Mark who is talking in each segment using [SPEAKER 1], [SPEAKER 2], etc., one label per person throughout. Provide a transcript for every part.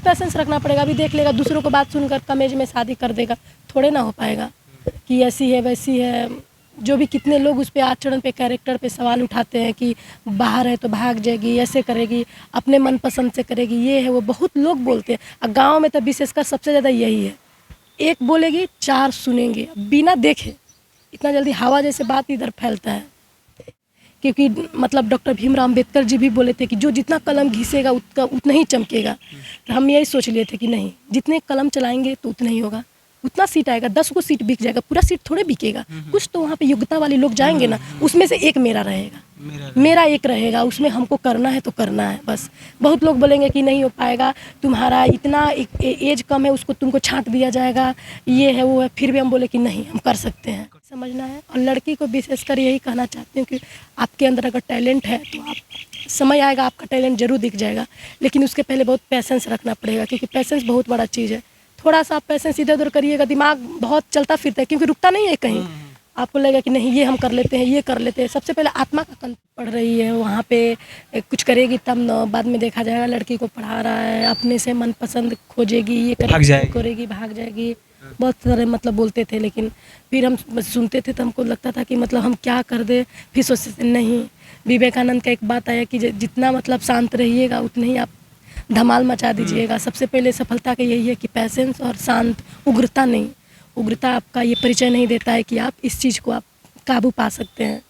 [SPEAKER 1] Patience रखना पड़ेगा। अभी देख लेगा, दूसरों को बात सुनकर कम एज में शादी कर देगा, थोड़े ना हो पाएगा कि ऐसी है वैसी है। जो भी कितने लोग उस पे आचरण पे, कैरेक्टर पे सवाल उठाते हैं कि बाहर है तो भाग जाएगी, ऐसे करेगी, अपने मनपसंद से करेगी, ये है वो, बहुत लोग बोलते हैं। और गाँव में तो विशेषकर सबसे ज़्यादा यही है, एक बोलेगी 4 सुनेंगे बिना देखे। इतना जल्दी हवा जैसे बात इधर फैलता है, क्योंकि मतलब डॉक्टर भीमराव अंबेडकर जी भी बोले थे कि जो जितना कलम घिसेगा उतना ही चमकेगा। तो हम यही सोच लिए थे कि नहीं, जितने कलम चलाएंगे तो उतना ही होगा, उतना सीट आएगा। 10 को सीट बिक जाएगा, पूरा सीट थोड़े बिकेगा। कुछ तो वहाँ पे योग्यता वाले लोग जाएंगे ना, उसमें से एक मेरा रहेगा, मेरा एक रहेगा, उसमें हमको करना है तो करना है बस। बहुत लोग बोलेंगे कि नहीं हो पाएगा, तुम्हारा इतना एज कम है, उसको तुमको छांट दिया जाएगा, ये है वो है। फिर भी हम बोले कि नहीं, हम कर सकते हैं, समझना है। और लड़की को विशेषकर यही कहना चाहती हूँ कि आपके अंदर अगर टैलेंट है तो आप, समय आएगा आपका टैलेंट जरूर दिख जाएगा, लेकिन उसके पहले बहुत पैसेंस रखना पड़ेगा, क्योंकि पैसेंस बहुत बड़ा चीज़ है। थोड़ा सा आप पैसेंस इधर उधर करिएगा, दिमाग बहुत चलता फिरता है, क्योंकि रुकता नहीं है कहीं। आपको लगेगा कि नहीं, ये हम कर लेते हैं, ये कर लेते हैं। सबसे पहले आत्मा का कंठ पढ़ रही है, वहाँ पे कुछ करेगी तब न, बाद में देखा जाएगा। लड़की को पढ़ा रहा है, अपने से मनपसंद खोजेगी, ये करेगी, भाग जाएगी। बहुत सारे मतलब बोलते थे, लेकिन फिर हम सुनते थे तो हमको लगता था कि मतलब हम क्या कर दे। फिर सोचते थे नहीं, विवेकानंद का एक बात आया कि जितना मतलब शांत रहिएगा उतने ही आप धमाल मचा दीजिएगा। सबसे पहले सफलता का यही है कि पैसेंस और शांत, उग्रता नहीं। उग्रता आपका ये परिचय नहीं देता है कि आप इस चीज़ को आप काबू पा सकते हैं।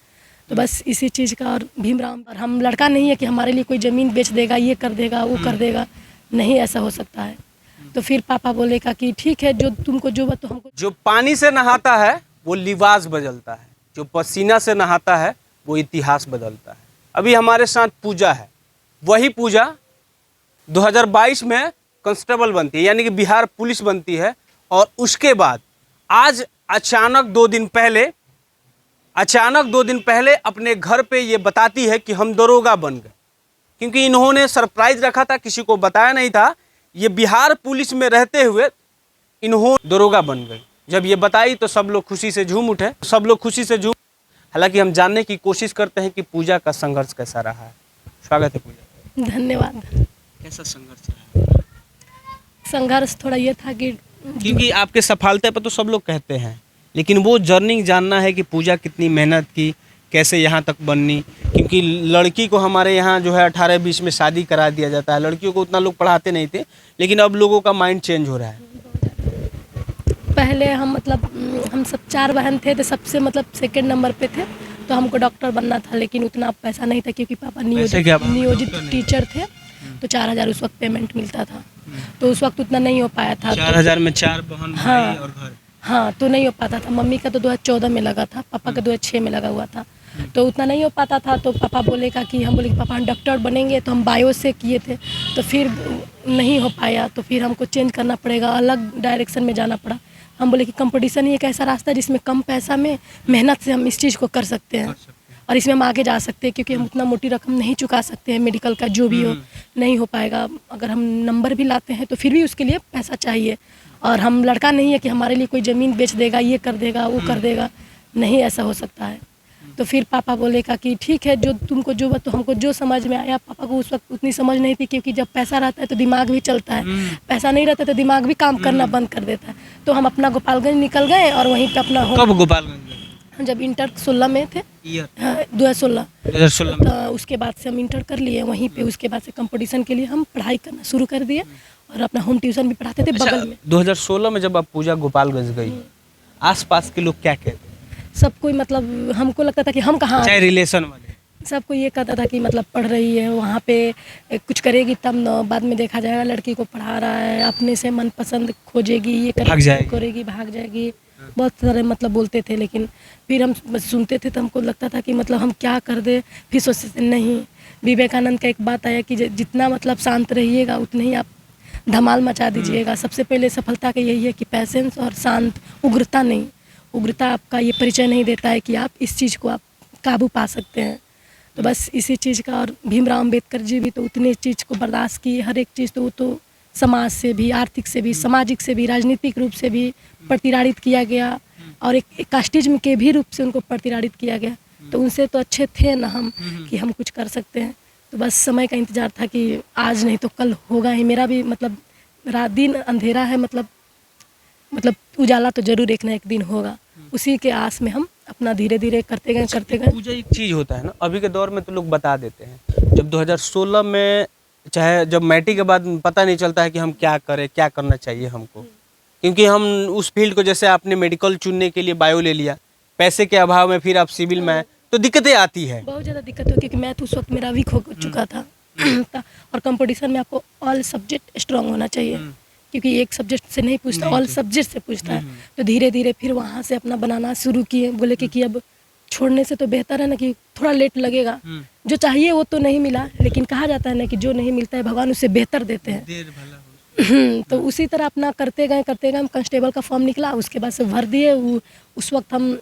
[SPEAKER 1] तो बस इसी चीज़ का। और भीमराव, और हम लड़का नहीं है कि हमारे लिए कोई ज़मीन बेच देगा, ये कर देगा, वो कर देगा, नहीं ऐसा हो सकता है। तो फिर पापा बोलेगा कि ठीक है, जो तुमको जो तो हमको।
[SPEAKER 2] जो पानी से नहाता है वो लिबास बदलता है, जो पसीना से नहाता है वो इतिहास बदलता है। अभी हमारे साथ पूजा है, वही पूजा 2022 में कांस्टेबल बनती है, यानी कि बिहार पुलिस बनती है। और उसके बाद आज अचानक 2 दिन पहले अपने घर पे ये बताती है कि हम दरोगा बन गए, क्योंकि इन्होंने सरप्राइज रखा था, किसी को बताया नहीं था। ये बिहार पुलिस में रहते हुए इन्होंने दरोगा बन गई। जब ये बताई तो सब लोग खुशी से झूम उठे, हालांकि हम जानने की कोशिश करते हैं कि पूजा का संघर्ष कैसा रहा है। स्वागत है पूजा।
[SPEAKER 1] धन्यवाद।
[SPEAKER 2] कैसा संघर्ष रहा?
[SPEAKER 1] संघर्ष थोड़ा ये था कि
[SPEAKER 2] क्योंकि आपके सफलता पर तो सब लोग कहते हैं, लेकिन वो जर्नी जानना है कि पूजा कितनी मेहनत की, कैसे यहाँ तक बननी। क्योंकि लड़की को हमारे यहाँ जो है 18-20 में शादी करा दिया जाता है, लड़कियों को उतना लोग पढ़ाते नहीं थे, लेकिन अब लोगों का माइंड चेंज हो रहा है।
[SPEAKER 1] पहले हम हम सब 4 बहन थे, तो सबसे सेकंड नंबर पे थे। तो हमको डॉक्टर बनना था, लेकिन उतना पैसा नहीं था, क्योंकि पापा नियोजित टीचर थे। तो 4000 उस वक्त पेमेंट मिलता था, तो उस वक्त उतना नहीं हो पाया था।
[SPEAKER 2] 4000 में 4 बहन, भाई और घर।
[SPEAKER 1] हाँ, तो नहीं हो पाता था। मम्मी का तो 2014 में लगा था, पापा का 2006 में लगा हुआ था, तो उतना नहीं हो पाता था। तो पापा बोलेगा कि हम बोले कि पापा हम डॉक्टर बनेंगे, तो हम बायो से किए थे, तो फिर नहीं हो पाया। तो फिर हमको चेंज करना पड़ेगा, अलग डायरेक्शन में जाना पड़ा। हम बोले कि कंपटीशन ही एक ऐसा रास्ता है जिसमें कम पैसा में मेहनत से हम इस चीज़ को कर सकते हैं, और इसमें हम आगे जा सकते हैं, क्योंकि हम उतना मोटी रकम नहीं चुका सकते हैं। मेडिकल का जो भी हो नहीं हो पाएगा। अगर हम नंबर भी लाते हैं तो फिर भी उसके लिए पैसा चाहिए, और हम लड़का नहीं है कि हमारे लिए कोई ज़मीन बेच देगा, ये कर देगा, वो कर देगा, नहीं ऐसा हो सकता है। तो फिर पापा बोलेगा कि ठीक है, जो तुमको जो तो हमको जो समझ में आया। पापा को उस वक्त उतनी समझ नहीं थी, क्योंकि जब पैसा रहता है तो दिमाग भी चलता है, पैसा नहीं रहता तो दिमाग भी काम करना बंद कर देता है। तो हम अपना गोपालगंज निकल गए, और वहीं पे अपना
[SPEAKER 2] कब गोपालगंज?
[SPEAKER 1] जब इंटर 16 में थे, 2016। तो उसके बाद से हम इंटर कर लिए वहीं पे। उसके बाद से कंपटीशन के लिए हम पढ़ाई करना शुरू कर दिए, और अपना होम ट्यूशन भी पढ़ाते थे बगल में।
[SPEAKER 2] 2016 में जब आप पूजा गोपालगंज गई, आसपास के लोग क्या कहते?
[SPEAKER 1] सब कोई हमको लगता था कि हम कहाँ,
[SPEAKER 2] चाहे रिलेशन वाले,
[SPEAKER 1] सबको ये कहता था कि पढ़ रही है, वहाँ पे कुछ करेगी तब न, बाद में देखा जाएगा। लड़की को पढ़ा रहा है, अपने से मनपसंद खोजेगी, ये करेगी, भाग जाएगी। बहुत सारे बोलते थे, लेकिन फिर हम सुनते थे तो हमको लगता था कि हम क्या कर दे। फिर सोचते थे नहीं, विवेकानंद का एक बात आया कि जितना शांत रहिएगा उतने ही आप धमाल मचा दीजिएगा। सबसे पहले सफलता का यही है कि पैसेंस और शांत, उग्रता नहीं। उग्रता आपका ये परिचय नहीं देता है कि आप इस चीज़ को आप काबू पा सकते हैं। तो बस इसी चीज़ का। और भीमराव अंबेडकर जी भी तो उतने चीज़ को बर्दाश्त किए, हर एक चीज़। तो वो तो समाज से भी, आर्थिक से भी, सामाजिक से भी, राजनीतिक रूप से भी प्रतिराड़ित किया गया, और एक कास्टिज्म के भी रूप से उनको प्रतिराड़ित किया गया। तो उनसे तो अच्छे थे ना हम कि हम कुछ कर सकते हैं। तो बस समय का इंतज़ार था कि आज नहीं तो कल होगा ही। मेरा भी रात दिन अंधेरा है, मतलब उजाला तो जरूर एक ना एक दिन होगा। उसी के आस में हम अपना धीरे धीरे करते गए।
[SPEAKER 2] पूजा एक चीज़ होता है ना, अभी के दौर में तो लोग बता देते हैं, जब 2016 में चाहे जब मैट्रिक के बाद पता नहीं चलता है कि हम क्या करें, क्या करना चाहिए हमको, क्योंकि हम उस फील्ड को, जैसे आपने मेडिकल चुनने के लिए बायो ले लिया, पैसे के अभाव में फिर आप सिविल में आए, तो दिक्कतें आती है।
[SPEAKER 1] बहुत ज़्यादा दिक्कत हो, क्योंकि मैथ उस वक्त मेरा वीक हो चुका था और कंपटीशन में आपको ऑल सब्जेक्ट स्ट्रांग होना चाहिए, क्योंकि एक सब्जेक्ट से नहीं पूछता, ऑल सब्जेक्ट से पूछता है। तो धीरे धीरे फिर वहाँ से अपना बनाना शुरू किए, बोले कि अब छोड़ने से तो बेहतर है ना कि थोड़ा लेट लगेगा, जो चाहिए वो तो नहीं मिला, लेकिन कहा जाता है ना कि जो नहीं मिलता है भगवान उससे बेहतर देते हैं। तो उसी तरह अपना करते गए हम कांस्टेबल का फॉर्म निकला, उसके बाद से भर दिए। उस वक्त हम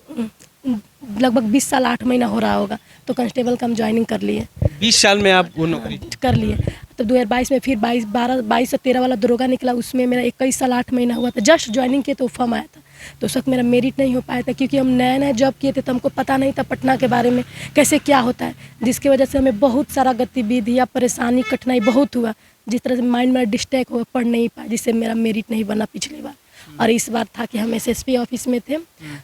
[SPEAKER 1] लगभग 20 साल 8 महीना हो रहा होगा, तो कांस्टेबल का हम ज्वाइनिंग कर लिए।
[SPEAKER 2] 20 साल में आप वो नौकरी
[SPEAKER 1] कर लिए। तो 2022 में फिर 22 से 13 वाला दरोगा निकला, उसमें मेरा 21 साल 8 महीना हुआ था। जस्ट ज्वाइनिंग किए तो फॉर्म आया था, तो उस वक्त मेरा मेरिट नहीं हो पाया था, क्योंकि हम नया जॉब किए थे, तो हमको पता नहीं था पटना के बारे में कैसे क्या होता है, जिसकी वजह से हमें बहुत सारा गतिविधि या परेशानी कठिनाई बहुत हुआ। जिस तरह से माइंड में डिस्ट्रैक्ट हो, पढ़ नहीं पाया, जिससे मेरा मेरिट नहीं बना पिछली बार। और इस बार था कि हम एसएसपी ऑफिस में थे,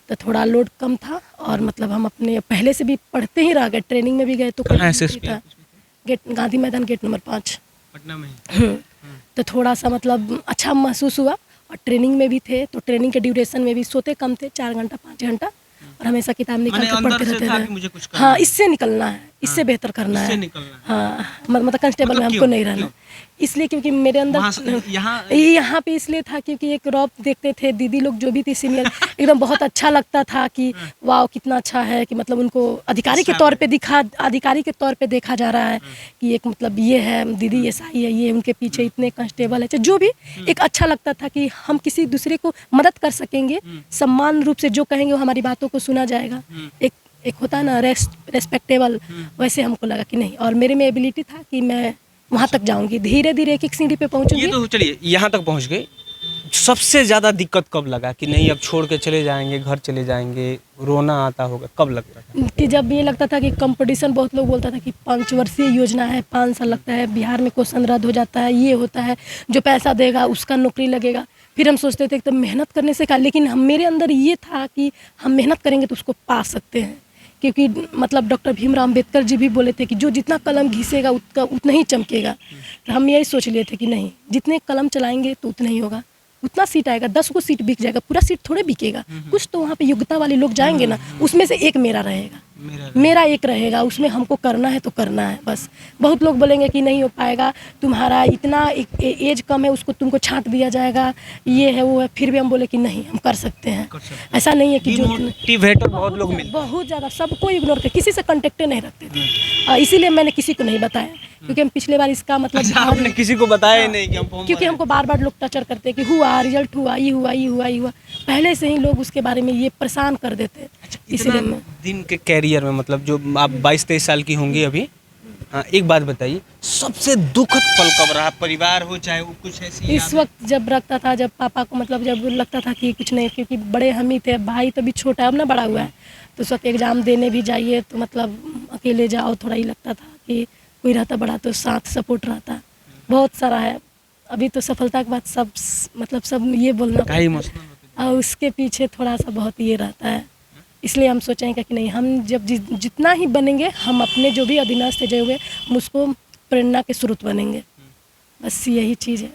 [SPEAKER 1] तो थोड़ा लोड कम था, और मतलब हम अपने पहले से भी पढ़ते ही रह गए, ट्रेनिंग में भी गए। तो था गेट गांधी मैदान गेट नंबर 5
[SPEAKER 2] पटना में।
[SPEAKER 1] तो थोड़ा सा मतलब अच्छा महसूस हुआ, और ट्रेनिंग में भी थे, तो ट्रेनिंग के ड्यूरेशन में भी सोते कम थे, 4 घंटा 5 घंटा, और हमेशा किताब निकाल कर पढ़ते रहते थे। हाँ, इससे निकलना है, इससे बेहतर करना है। हाँ, मतलब कांस्टेबल में हमको नहीं रहना, इसलिए क्योंकि मेरे अंदर यहाँ पे इसलिए था क्योंकि एक रॉब देखते थे दीदी लोग जो भी थी सीनियर, एकदम बहुत अच्छा लगता था कि वाह कितना अच्छा है, कि मतलब उनको अधिकारी के तौर पे देखा जा रहा है कि एक मतलब ये है दीदी, ऐसा ही है, ये उनके पीछे इतने कांस्टेबल है, जो भी एक अच्छा लगता था कि हम किसी दूसरे को मदद कर सकेंगे, सम्मान रूप से जो कहेंगे वो हमारी बातों को सुना जाएगा। एक होता है ना रेस्पेक्टेबल, वैसे हमको लगा कि नहीं, और मेरे में एबिलिटी था कि मैं वहाँ तक जाऊंगी, धीरे धीरे एक सीढ़ी पे पहुँचूंगी।
[SPEAKER 2] ये तो चलिए यहाँ तक पहुँच गए। सबसे ज़्यादा दिक्कत कब लगा कि नहीं अब छोड़ के चले जाएंगे, घर चले जाएंगे, रोना आता होगा, कब लगता था?
[SPEAKER 1] कि जब ये लगता था कि कंपटीशन, बहुत लोग बोलता था कि 5 वर्षीय योजना है, 5 साल लगता है, बिहार में क्वेश्चन रद्द हो जाता है, ये होता है, जो पैसा देगा उसका नौकरी लगेगा। फिर हम सोचते थे तो मेहनत करने से क्या, लेकिन मेरे अंदर ये था कि हम मेहनत करेंगे तो उसको पा सकते हैं, क्योंकि मतलब डॉक्टर भीमराव अम्बेडकर जी भी बोले थे कि जो जितना कलम घिसेगा उतना ही चमकेगा। तो हम यही सोच लिए थे कि नहीं, जितने कलम चलाएंगे तो उतना ही होगा, उतना सीट आएगा, 10 को सीट बिक जाएगा, पूरा सीट थोड़े बिकेगा, कुछ तो वहाँ पे योग्यता वाले लोग जाएंगे ना, उसमें से एक मेरा रहेगा, मेरा एक रहेगा, उसमें हमको करना है तो करना है बस। बहुत लोग बोलेंगे कि नहीं हो पाएगा, तुम्हारा इतना एज कम है, उसको तुमको छांट दिया जाएगा, ये है वो है, फिर भी हम बोले कि नहीं हम कर सकते हैं। ऐसा नहीं है कि जो
[SPEAKER 2] बहुत लोग
[SPEAKER 1] बहुत ज़्यादा सबको इग्नोर कर, किसी से कॉन्टेक्ट नहीं रखते थे, इसीलिए मैंने किसी को नहीं बताया, क्योंकि हम पिछले बार इसका मतलब
[SPEAKER 2] आपने किसी को बताया ही नहीं कि हम फॉर्म,
[SPEAKER 1] क्योंकि हमको बार लोग टचर करते हैं कि हुआ रिजल्ट हुआ, ये हुआ, पहले से ही लोग उसके बारे में ये परेशान कर देते हैं। इसलिए
[SPEAKER 2] दिन के कैरियर में, मतलब जो आप 22-23 साल की होंगी अभी, हाँ, एक बात बताइए, सबसे दुखद पल कब रहा? परिवार हो चाहे वो कुछ ऐसी
[SPEAKER 1] इस वक्त जब रखता था, जब पापा को मतलब जब लगता था कि कुछ नहीं, क्योंकि बड़े हम ही थे, भाई तो भी छोटा है, अब ना बड़ा हुआ है, तो उस वक्त एग्ज़ाम देने भी जाइए तो मतलब अकेले जाओ, थोड़ा ही लगता था कि कोई रहता बड़ा तो साथ सपोर्ट रहता। बहुत सारा है, अभी तो सफलता के बाद सब ये बोलना, और उसके पीछे थोड़ा सा बहुत ये रहता है। इसलिए हम सोचेंगे कि नहीं, हम जब जितना ही बनेंगे, हम अपने जो भी अधीनस्थ जो हुए हम उसको प्रेरणा के स्रोत बनेंगे, बस यही चीज़ है।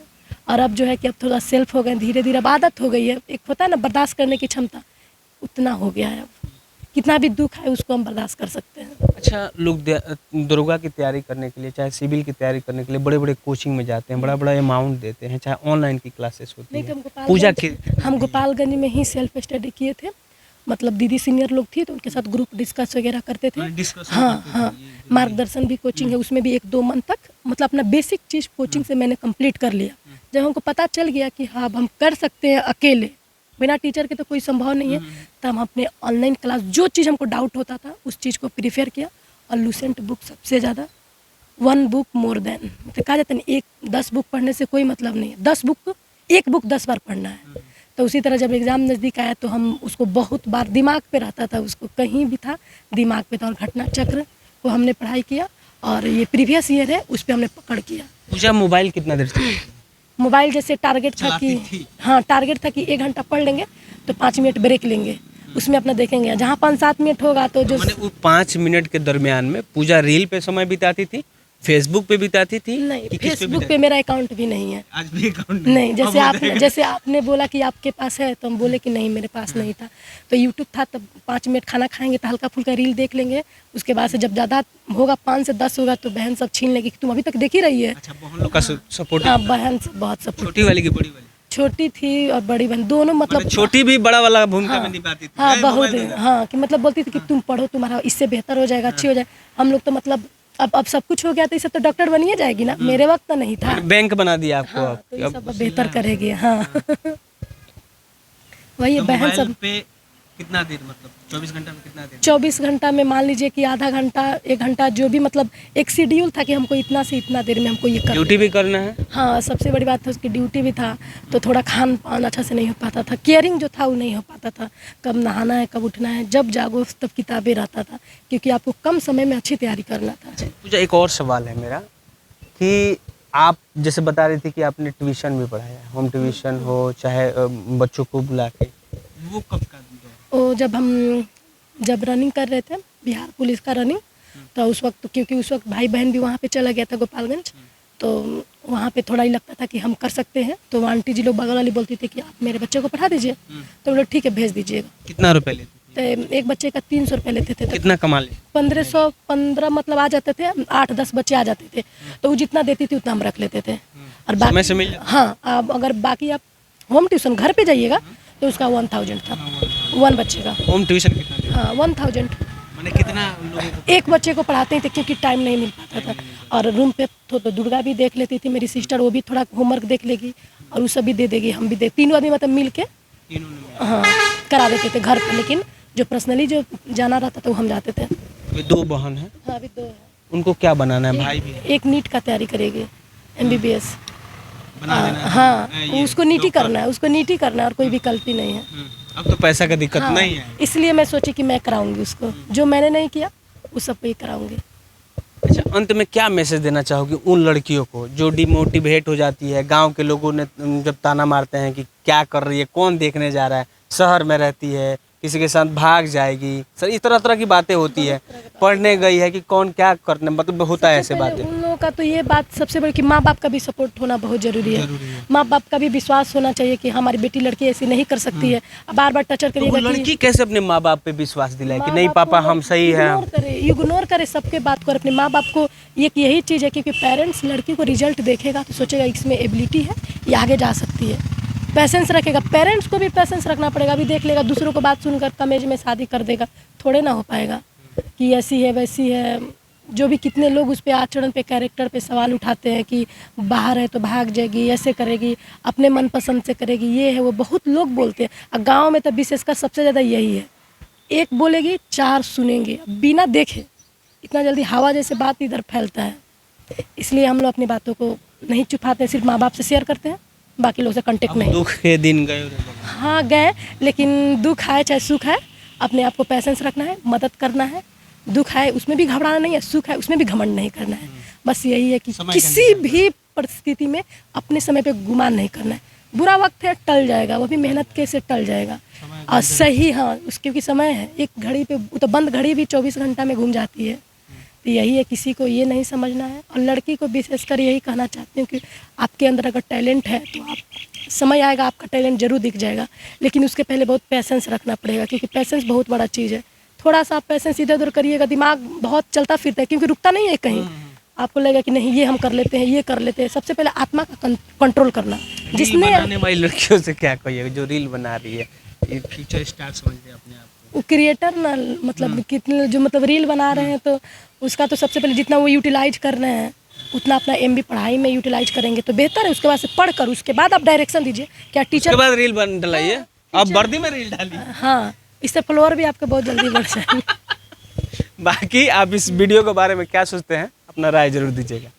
[SPEAKER 1] और अब जो है कि अब थोड़ा सेल्फ हो गए, धीरे धीरे अब आदत हो गई है, एक होता है ना बर्दाश्त करने की क्षमता, उतना हो गया है, अब कितना भी दुख है उसको हम बर्दाश्त कर सकते हैं।
[SPEAKER 2] अच्छा, लोग दरोगा की तैयारी करने के लिए, चाहे सिविल की तैयारी करने के लिए बड़े बड़े कोचिंग में जाते हैं, बड़ा अमाउंट देते हैं, चाहे ऑनलाइन की क्लासेस होती हैं, पूजा की।
[SPEAKER 1] हम गोपालगंज में ही सेल्फ स्टडी किए थे, मतलब दीदी सीनियर लोग थी तो उनके साथ ग्रुप डिस्कस वगैरह करते थे। हाँ, मार्गदर्शन भी कोचिंग है, उसमें भी 1-2 मंथ तक मतलब अपना बेसिक चीज़ कोचिंग से मैंने कंप्लीट कर लिया। जब हमको पता चल गया कि हाँ अब हम कर सकते हैं अकेले, बिना टीचर के तो कोई संभव नहीं है, तब हम अपने ऑनलाइन क्लास, जो चीज़ हमको डाउट होता था उस चीज़ को प्रीफेयर किया। और लूसेंट बुक सबसे ज़्यादा, 1 बुक मोर देन, तो कहा जाता है 10 बुक पढ़ने से कोई मतलब नहीं है, एक बुक 10 बार पढ़ना है। तो उसी तरह जब एग्ज़ाम नज़दीक आया तो हम उसको बहुत बार दिमाग पे रहता था, उसको कहीं भी था दिमाग पे था, और घटना चक्र को हमने पढ़ाई किया, और ये प्रीवियस ईयर है उस पर हमने पकड़ किया।
[SPEAKER 2] पूजा मोबाइल कितना देर से?
[SPEAKER 1] मोबाइल जैसे टारगेट था
[SPEAKER 2] चलाती
[SPEAKER 1] कि
[SPEAKER 2] थी।
[SPEAKER 1] हाँ टारगेट था कि 1 घंटा पढ़ लेंगे तो 5 मिनट ब्रेक लेंगे, उसमें अपना देखेंगे। जहाँ 5-7 मिनट होगा तो जो
[SPEAKER 2] मैंने वो 5 मिनट के दरमियान में पूजा रील पे समय बिताती थी, फेसबुक पे बिताती थी
[SPEAKER 1] नहीं,
[SPEAKER 2] कि किस पे
[SPEAKER 1] फेसबुक
[SPEAKER 2] बिताती
[SPEAKER 1] पे मेरा अकाउंट भी नहीं है।
[SPEAKER 2] थी? आज भी अकाउंट
[SPEAKER 1] नहीं,
[SPEAKER 2] अब
[SPEAKER 1] जैसे आपने बोला कि आपके पास है तो हम बोले कि नहीं मेरे पास नहीं था। तो यूट्यूब था तब 5 मिनट खाना खाएंगे तो हल्का फुल्का रील देख लेंगे, उसके बाद से जब ज़्यादा होगा 5 से 10 होगा तो बहन सब छीन लेगी कि तुम अभी तक देख ही रही है।
[SPEAKER 2] अच्छा, बहन लोग का सपोर्ट।
[SPEAKER 1] हाँ बहन सब बहुत सपोर्ट।
[SPEAKER 2] छोटी वाली की बड़ी वाली?
[SPEAKER 1] छोटी थी और बड़ी बहन दोनों मतलब
[SPEAKER 2] छोटी भी बड़ा वाला भूमिका
[SPEAKER 1] हाँ,
[SPEAKER 2] में निभाती थी।
[SPEAKER 1] हाँ
[SPEAKER 2] ए,
[SPEAKER 1] बहुत
[SPEAKER 2] मोबाइल दे दे।
[SPEAKER 1] हाँ कि मतलब बोलती थी कि तुम पढ़ो तुम्हारा इससे बेहतर हो जाएगा, अच्छी हो जाए। हम लोग तो मतलब अब सब कुछ हो गया तो इसे तो डॉक्टर बनिए जाएगी ना, मेरे वक्त तो नहीं था।
[SPEAKER 2] बैंक बना दिया आपको
[SPEAKER 1] हाँ,
[SPEAKER 2] अब।
[SPEAKER 1] तो ये सब बेहतर करेगी। हाँ वही
[SPEAKER 2] तो
[SPEAKER 1] बहन
[SPEAKER 2] मोबाइल
[SPEAKER 1] सब
[SPEAKER 2] पे कितना देर, मतलब 24 घंटा में कितना देर?
[SPEAKER 1] 24 घंटा में मान लीजिए कि आधा घंटा 1 घंटा जो भी मतलब एक शेड्यूल था कि हमको इतना से इतना देर में हमको ये कर
[SPEAKER 2] ड्यूटी भी करना है।
[SPEAKER 1] हाँ सबसे बड़ी बात था उसकी ड्यूटी भी था तो थोड़ा खान पान अच्छा से नहीं हो पाता था, केयरिंग जो था वो नहीं हो पाता था। कब नहाना है कब उठना है, जब जागो तब किताबें रहता था क्योंकि आपको कम समय में अच्छी तैयारी करना था।
[SPEAKER 2] मुझे एक और सवाल है मेरा कि आप जैसे बता रही थी कि आपने ट्यूशन भी पढ़ाया, होम ट्यूशन हो चाहे बच्चों को बुला के, वो कब का?
[SPEAKER 1] वो जब रनिंग कर रहे थे बिहार पुलिस का रनिंग, तो उस वक्त क्योंकि उस वक्त भाई बहन भी वहाँ पे चला गया था गोपालगंज, तो वहाँ पे थोड़ा ही लगता था कि हम कर सकते हैं। तो आंटी जी लोग बगल वाली बोलती थी कि आप मेरे बच्चे को पढ़ा दीजिए, तो बोले ठीक है भेज दीजिएगा।
[SPEAKER 2] कितना रुपए लेते थे?
[SPEAKER 1] तो एक बच्चे का 300 रुपये लेते थे। तो
[SPEAKER 2] कितना कमा ले?
[SPEAKER 1] 1515 मतलब आ जाते थे, 8-10 बच्चे आ जाते थे तो वो जितना देती थी उतना हम रख लेते थे। और
[SPEAKER 2] समय से मिल जाता?
[SPEAKER 1] हाँ अब अगर बाकी आप होम ट्यूशन घर पे जाइएगा तो उसका 1000 था 1 बच्चे का।
[SPEAKER 2] होम ट्यूशन कितना देते?
[SPEAKER 1] हाँ 1000
[SPEAKER 2] मैंने कितना लोगों को?
[SPEAKER 1] एक बच्चे को पढ़ाते थे क्योंकि टाइम नहीं मिल पाता था। और रूम पे तो दुर्गा भी देख लेती थी मेरी सिस्टर, वो भी थोड़ा होमवर्क देख लेगी और वो सब भी दे देगी, हम भी दे, तीनों आदमी मतलब मिल के
[SPEAKER 2] तीनों ने?
[SPEAKER 1] हाँ करा देते थे घर पर। लेकिन जो पर्सनली जो जाना रहता था वो हम जाते थे।
[SPEAKER 2] अभी 2 बहन है,
[SPEAKER 1] हाँ अभी 2 है।
[SPEAKER 2] उनको क्या बनाना है? भाई भी है?
[SPEAKER 1] एक नीट का तैयारी करेगी MBBS।
[SPEAKER 2] बना देना है?
[SPEAKER 1] हाँ उसको नीट ही करना है, उसको नीट ही करना है और कोई विकल्प ही नहीं है।
[SPEAKER 2] अब तो पैसा का दिक्कत
[SPEAKER 1] हाँ,
[SPEAKER 2] नहीं है।
[SPEAKER 1] इसलिए मैं सोची कि मैं कराऊंगी उसको, जो मैंने नहीं किया उस सब को ही कराऊंगी।
[SPEAKER 2] अच्छा, अंत में क्या मैसेज देना चाहोगी उन लड़कियों को जो डिमोटिवेट हो जाती है? गांव के लोगों ने जब ताना मारते हैं कि क्या कर रही है, कौन देखने जा रहा है, शहर में रहती है, किसी के साथ भाग जाएगी, सर इस तरह तरह की बातें होती है, पढ़ने गई है कि कौन क्या करने, मतलब होता है ऐसे
[SPEAKER 1] सबसे पहले
[SPEAKER 2] बातें।
[SPEAKER 1] उन लोगों का तो ये बात सबसे बड़ी कि माँ बाप का भी सपोर्ट होना बहुत जरूरी है। माँ बाप का भी विश्वास होना चाहिए कि हमारी बेटी लड़की ऐसी नहीं कर सकती है। बार बार टचर
[SPEAKER 2] तो वो
[SPEAKER 1] करिएगा कि
[SPEAKER 2] लड़की कैसे अपने माँ बाप पे विश्वास दिलाए कि
[SPEAKER 1] माँ
[SPEAKER 2] नहीं
[SPEAKER 1] बाप
[SPEAKER 2] पापा
[SPEAKER 1] को
[SPEAKER 2] हम सही है?
[SPEAKER 1] इग्नोर करे सबके बात को और अपने माँ बाप को। एक यही चीज़ है क्योंकि पेरेंट्स लड़की को रिजल्ट देखेगा तो सोचेगा इसमें एबिलिटी है, ये आगे जा सकती है, पैसेंस रखेगा। पेरेंट्स को भी पैसेंस रखना पड़ेगा। अभी देख लेगा दूसरों को बात सुनकर कम एज में शादी कर देगा, थोड़े ना हो पाएगा कि ऐसी है वैसी है। जो भी कितने लोग उस पर आचरण पे कैरेक्टर पे सवाल उठाते हैं कि बाहर है तो भाग जाएगी, ऐसे करेगी, अपने मनपसंद से करेगी, ये है वो, बहुत लोग बोलते हैं। और गाँव में तो विशेषकर सबसे ज़्यादा यही है, एक बोलेगी 4 सुनेंगे बिना देखे। इतना जल्दी हवा जैसे बात इधर फैलता है, इसलिए हम लोग अपनी बातों को नहीं छुपाते, सिर्फ माँ बाप से शेयर करते हैं, बाकी लोग से कांटेक्ट नहीं।
[SPEAKER 2] दुख के दिन गए?
[SPEAKER 1] हाँ गए, लेकिन दुख आए चाहे सुख है, अपने आप को पैसेंस रखना है, मदद करना है। दुख है उसमें भी घबराना नहीं है, सुख है उसमें भी घमंड नहीं करना है। बस यही है कि किसी भी परिस्थिति में अपने समय पे गुमान नहीं करना है। बुरा वक्त है टल जाएगा, वो भी मेहनत के से टल जाएगा। और सही हाँ उस क्योंकि समय है, एक घड़ी पे तो बंद घड़ी भी 24 घंटा में घूम जाती है। तो यही है, किसी को ये नहीं समझना है। और लड़की को विशेषकर यही कहना चाहती हूँ कि आपके अंदर अगर टैलेंट है तो आप समय आएगा आपका टैलेंट जरूर दिख जाएगा, लेकिन उसके पहले बहुत पैसेंस रखना पड़ेगा क्योंकि पैसेंस बहुत बड़ा चीज़ है। थोड़ा सा आप पैसेंस इधर उधर करिएगा, दिमाग बहुत चलता फिरता है क्योंकि रुकता नहीं है कहीं। आपको लगेगा कि नहीं ये हम कर लेते हैं, ये कर लेते हैं। सबसे पहले आत्मा का कंट्रोल करना।
[SPEAKER 2] जिसने बनाने वाली लड़कियों से क्या कहिएगा जो रील बना रही है, ये फ्यूचर स्टार समझते हैं अपने आप को?
[SPEAKER 1] वो क्रिएटर ना मतलब कितने जो मतलब रील बना रहे हैं तो उसका तो सबसे पहले जितना वो यूटिलाइज कर रहे हैं उतना अपना MB पढ़ाई में यूटिलाइज करेंगे तो बेहतर है। उसके बाद से पढ़ कर उसके बाद आप डायरेक्शन दीजिए। क्या टीचर
[SPEAKER 2] उसके बाद रील बन डलाइए, आप वर्दी में रील डालिए।
[SPEAKER 1] हाँ इससे फॉलोअर भी आपके बहुत जल्दी बढ़ जाएंगे।
[SPEAKER 2] बाकी आप इस वीडियो के बारे में क्या सोचते हैं, अपना राय जरूर दीजिएगा।